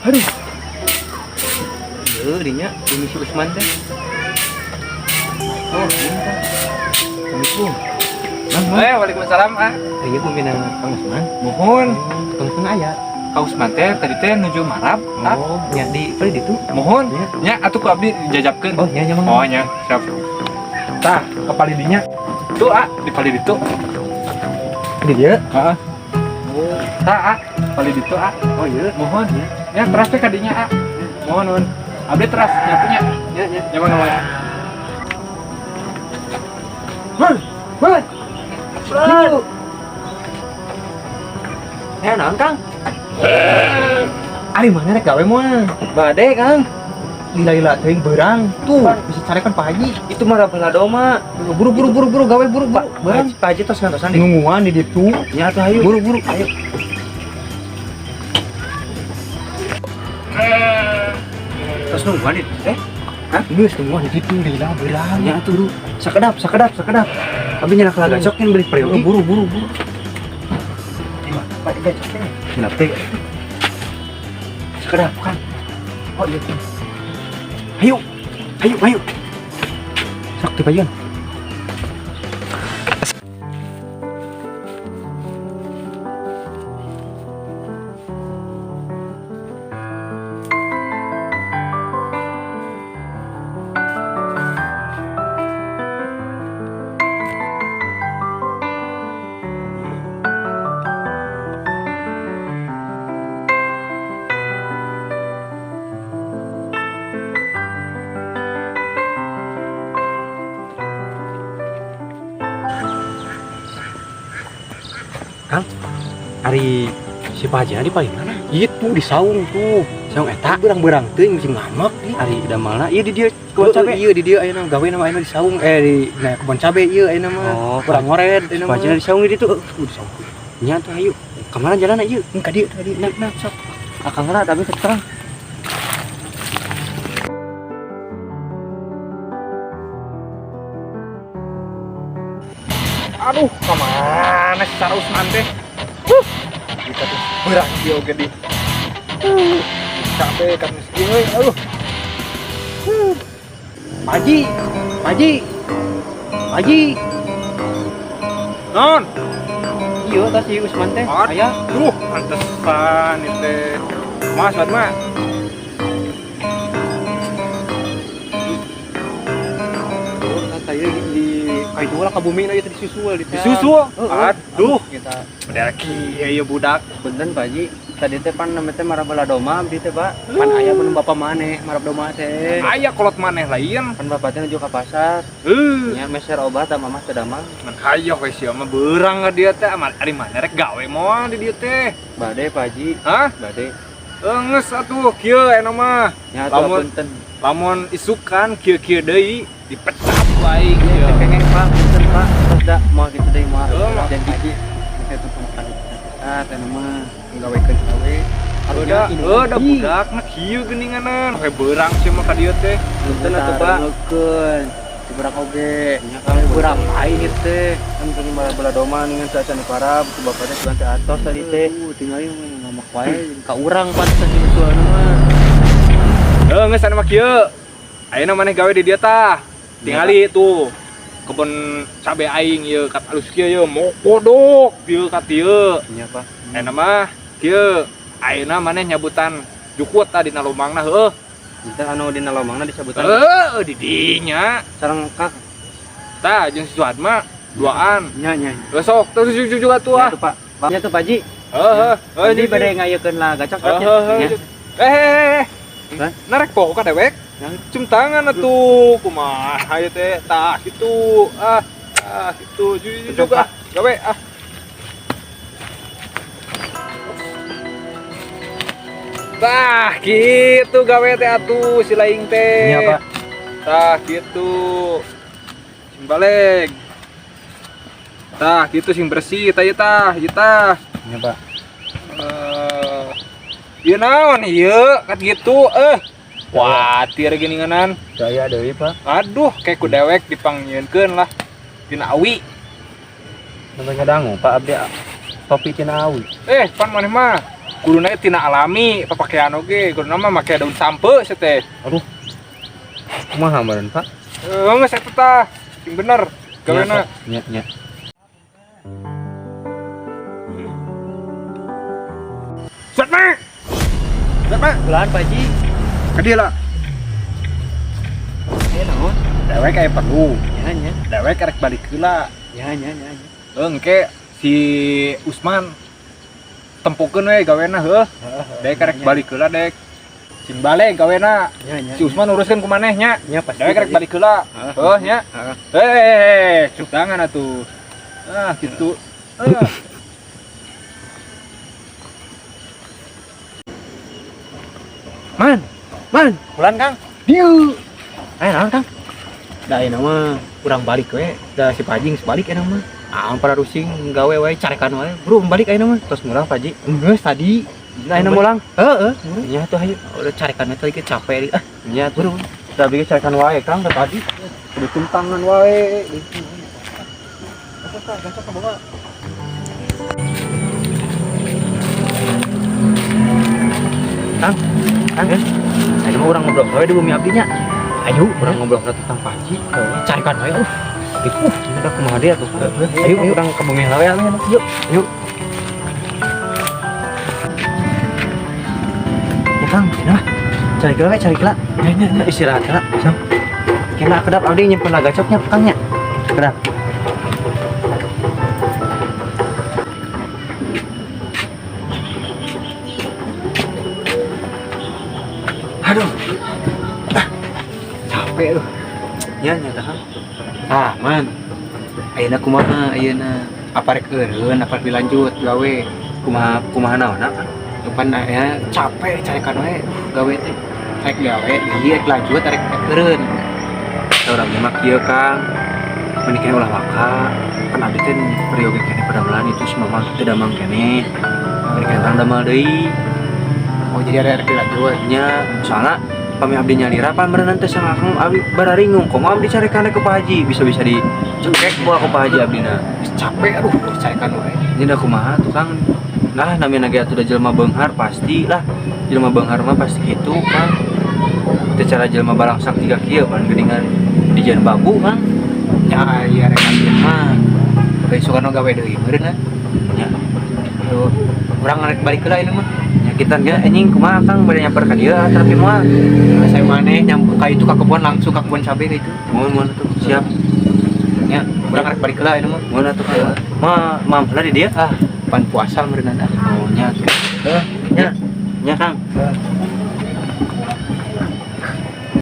Aduh. Dinya ini si Usman teh. Oh, ini kan. Assalamualaikum. Waalaikumsalam. Iya pimpinan Kang Usman. Mohon. Kang Usman aya. Kang Usman teh tadi teh nuju marab. Oh, nya di pari ditu. Mohon. Nya atuh ku abdi jajabkeun. Oh, nya mah. Oh, nya. Siap. Tah, kepali dinya. Tuh, di pali ditu. Di dia. Heeh. Oh, tah, pali ditu, Oh, iya. Mohon. Ya, teras teh ka dinya, Mohon, nuhun. Abdi teras nyapunya. Ya. Nyaman nuhun. Bun. Naon, Kang? Ari mana rek gawe moal? Bade Kang, Lila-lila teuing beurang. Tuh, bisa carekan Pak Haji. itu mah rabela doma. Buru gawe buru. Barang Pak Haji tos ngantosan di. Nungguan di ditu. Nya atuh hayu. Buru ayo. Tos nungguan itu teh. Geus nungguan di ditu lila beurang. Nya atuh sakedap. Abi nya nak lagacok kan beli periogi. Buru. Pak gacoknya. Kenapa teh? Sakedap kan. Oh iya. Ayo. Sok teh payeun. Ari si Pak Haji di paling mana? Itu di saung tuh. Saung eta. Berang-berang teuing mesti ngamak nih. Ari damalna ieu di dieu kebon cabe. Iya di dia ayeuna gawe nama ayeuna di saung di kebon cabe ieu ayeuna mah. Oh, Kurang ngored ayeuna Pak mah. Haji di saung di ditu. Di saung. Nya atuh hayu. Kamana jalan ieu? Ka dieu tadi. Nah, sok. Akang ngara tapi terang. Aduh, kemana si Cara Usman teh? Kita tuh berat dia oge di. Capek kan meski euy. Aduh. Haji. Non. Iya tas si Usman teh. Aya. Aduh, pantesan itu teh. Mas, Fatma. Saya di itu lah kabumi na itu disusul di Disusul. Aduh. Kita Udah kieu ieu budak. benten Pak Haji. Tadi teh pan namanya teh marabala doma abdi teh Pak. Pan aya mun bapak maneh marab doma teh. Aya kolot maneh lain. Pan bapak teh nuju ka pasar. Nya meser obat sama Mas teh damang. Man hayo we sia mah beurang ka dieu teh. Ari maneh rek gawe moal di dieu teh. Bade Pak Haji. Hah? Bade. Geus atuh kieu eno mah. Nya atuh Lamun- punten. Lamun isukan kieu-kieu deui dipecat wae Iya kieu. kengeng Pak, punten Pak. Terus da moal kitu deui moal. Heeh. Dan Haji. Kita tuh makan. Teh mah nggawekeun gawe. Udah budak na kieu geuninganan. We beurang sia mah ka dieu teh. Punten atuh Pak. Ngeukeun. Diberak oge. Nya kali beurang lain ieu teh. Kan tadi bala doma dengan sacan para bapak teh sugan teh atos tadi teh. Tinggal ngamak wae ka urang pantesan di musuhna mah. Geus anu mah kieu. Ayeuna maneh gawe di dieu tah. Tingali tuh kebun cabe aing ieu kat alus kieu ieu mokodok dieu kat dieu. Nya Pak. Ayeuna mah kieu. Ayeuna maneh nyabutan jukut tah dina lomangna heueuh. Kita anu dina lomangna disabutan. Di dinya. Sareng Kak. Tah jeung si Suad mah duaan. Nya. Geus sok teu jujuk juga tuh Nya ah. tuh Pak. Nya tuh Pak Haji. Heeh. Jadi bade ngayekeun lah gacok nya. Hah? Narek po ka dewek. Cium tangan atuh. Kumaha ieu teh? Tah kitu. Kitu. Jujuk ah. Gawe ah. Tah gitu gawe teh atuh si laing teh. Iya, Pak. Tah gitu. Sing balik. Tah gitu sing bersih tah ieu tah. Iya, Pak. Ieu naon ieu? Kat gitu Watir geuninganan. Daya deui, Pak. Aduh, kayak ku dewek dipanggieunkeun lah. Tina awi. Namanya dangu, Pak Abdi. Topi tina awi. Pan maneh mah kuduna tina alami papakean oge kuduna mah make daun sampe teh. Kumaha meureun Pak? Geus eta tah sing bener gawena. Nya. Set mak. Ulaan Pak Haji. Ka dieu lah. Naon? Dewek aya perlu. Nya. Dewek karek balik heula. Nya. Engke si Usman tempukeun we gawena heuh. Dek karek balik heula dek. Sing bale gawena. Nya. Si Usman uruskeun ku maneh nya. Nya pasti. Dewek karek balik heula. Heuh nya. Cudangan atuh. Gitu. Man, ulan Kang. Dieu. Naon Kang? Da ayeuna mah urang balik we, da si Pajing sebalik ayeuna mah. Para rusing gawe wae carekan wae. Bro, balik ayeuna mah. Tos ngurang Paji. Geus tadi. Da ayeuna mulang. Heeh. Nya tuh hayu. Udah carekan tadi capek. Nya bro. Da bikin carekan wae Kang da tadi. Udah tuntangan wae. Apa Kang? Gacok ke bawah. Kang, ayo mah urang ngobrol wae di bumi abdinya. Ayo, urang ngobrol tentang Paji. Carikan wae. Ini udah kumaha dia tuh. Ayo, urang ke bumi wae. Yuk. Ya Kang, nah. Cari kela. Nya istirahat kela. Sam. Kena kedap abdi nyimpen gacoknya Kangnya. Kedap. Aduh. Capek loh. Ya nyata Kang. Man. Ayeuna kumaha ayeuna? Apa rek eureun apa dilanjut gawe? Kumaha naon Kang? Depan aya capek carekan wae gawe teh. Rek gawe ieu rek lanjut rek eureun. Urang mah kieu Kang. Menikah ulah maka kan abdi teh perioge kene padamelan itu semua teu damang kene. Menikah urang damel deui. Oh jadi ada lanjutnya soalnya kami abdi nyalira pan berenang teh sang akang abdi bararingung komo abdi carekan ke Pak Haji bisa di cekek bawa ke Pak Haji abdina capek aduh carekan wae ini dah kumaha tukang nah namanya ge atuh da jelema beunghar pasti lah jelema beunghar mah pasti kitu kan teu cara jelema balangsak tiga kieu pan geuningan di jan babu kan nya aya rek abdi mah besokan gawe deui meureun nya urang rek balik heula ini mah kita ya anjing kumaha Kang bade nyamper ka dieu tapi moal saya maneh nyamper ka itu ka kebun langsung ka kebun cabe ka itu mun atuh siap nya urang rek balik heula ini mah mun atuh mampna di dieu pan puasa meureunna oh nya atuh nya Kang